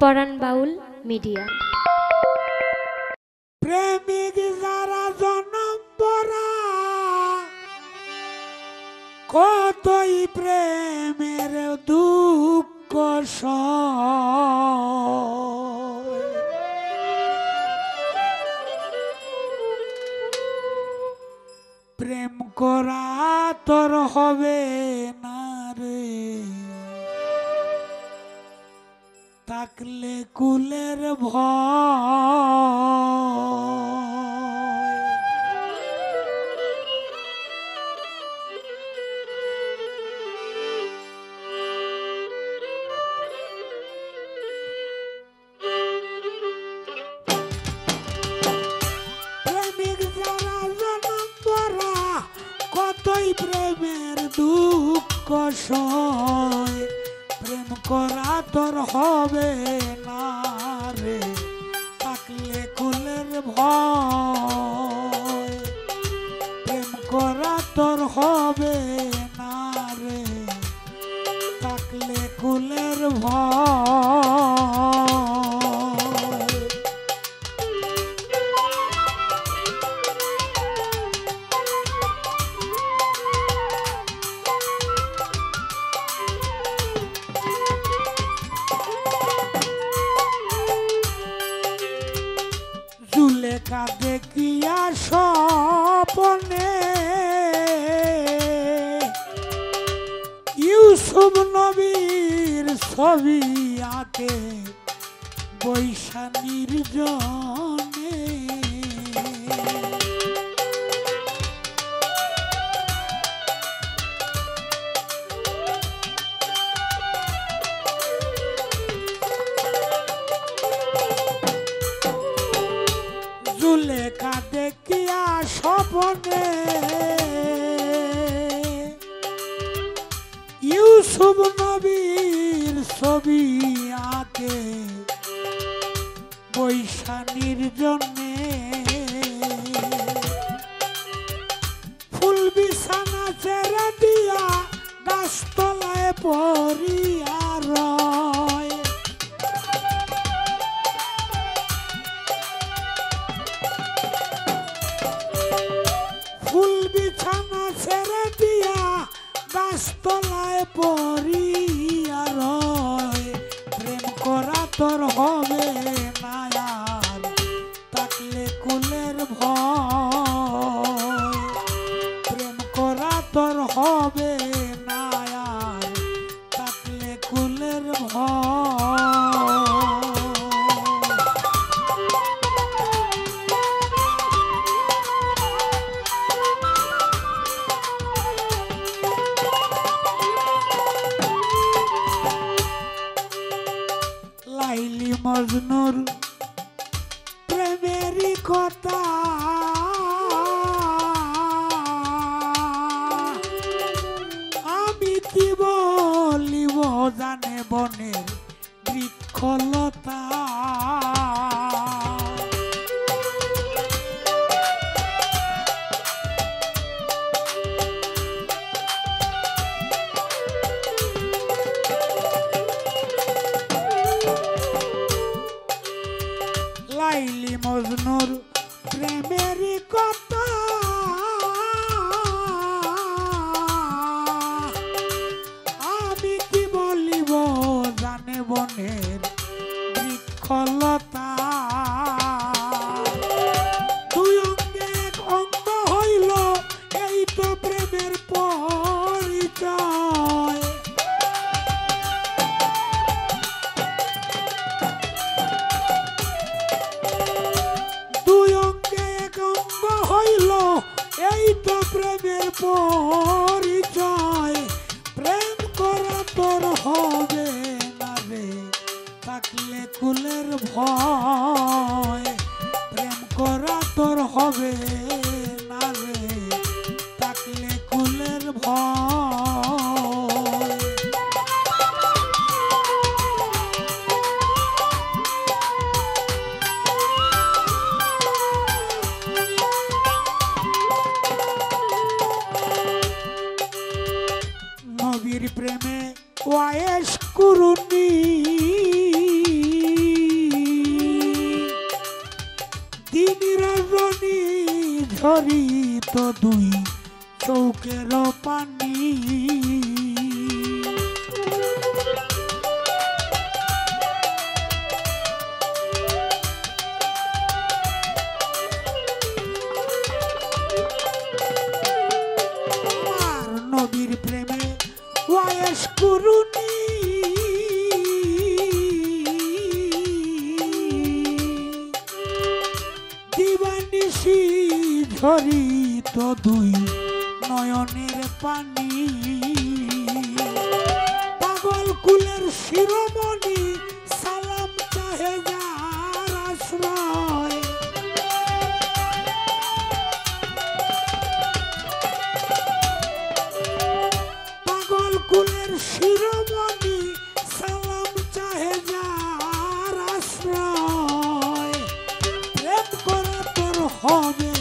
পরাণ বাউল media. প্রেমিক যারা জনম পরা কতই প্রেমের দুঃখ সয়। প্রেম করা তোর হবে না রে, থাকলে কুলের ভয়। প্রেমিক যারা জনম পরা কতই প্রেমের দুঃখ সয়। প্রেম করা তোর হবে না রে, থাকলে কুলের ভয়। প্রেম করা তোর হবে না রে, থাকলে কুলের ভয়। জুলেখা দেখিয়া স্বপনে ইউসুফ নবীর ছবি আঁকে বৈশা নির্জনে। জুলেখা দেখিয়া স্বপনে ইউসুফ নবীর ছবি আঁকে বৈশা নির্জনে। ফুল বিছানা ছেড়ে দিয়া গাছতলায় পড়িয়া রয়। ফুল বিছানা ছেড়ে দিয়া গাছতলায় পড়িয়া রয়। প্রেম করা তোর হবে না আর, থাকলে কুলের ভয়। প্রেম করা তোর হবে না আর, থাকলে কুলের ভয়। লাইলি মজনুর প্রেমেরই কথা আমি কি বলিব জানে বনের বৃক্ষলতা। লাইলি মজনুর প্রেমেরই কথা আমি কি বলিব জানে বনের বৃক্ষলতা। দুই অঙ্গে এক অঙ্গ হইল এই তো প্রেমের পরিচয়। এই তো প্রেমের পরিচয়। প্রেম করা তোর হবে না রে, থাকলে কুলের ভয়। প্রেম করা তোর হবে না রে, থাকলে কুলের ভয়। নবীর প্রেমে ওয়ায়েশ কুরুনি ঝরিত দুই চৌকের পানি আমার নবীর প্রেমে ওয়াস করুনি দিবানিশি ঝরিত দুই নয়নের পানি পাগল কুলের শিরোমণি সালাম চাহে যার আশ্রয় পাগল কুলের শিরোমণি সালাম চাহে যার আশ্রয় প্রেম করা তোর হবে